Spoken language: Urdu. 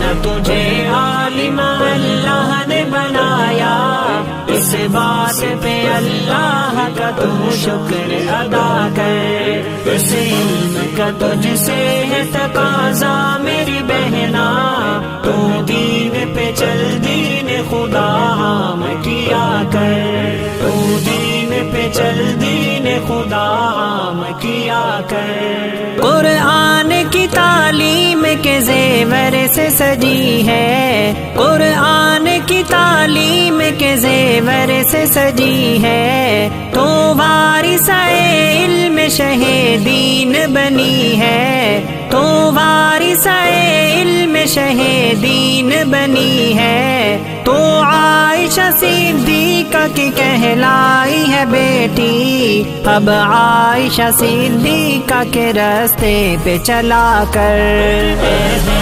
نہ تجھے عالم اللہ نے بنایا، اس بات پہ اللہ کا تو شکر ادا کر، اس علم کا تجھ سے ہے تقاضا میری بہنا، تو دین پہ چل دین خدا عام کیا کر، تو دین پہ چل دین خدا عام کیا کر۔ قرآن کی تعلیم کے زیور سے سجی ہے، قرآن کی تعلیم کے زیور سے سجی ہے، تو وارث علم شہ دین بنی ہے، تو وارث علم شہ دین بنی ہے، تو عائشہ صدیقہ کی کہلائی ہے بیٹی، اب عائشہ صدیقہ کے راستے پہ چلا کر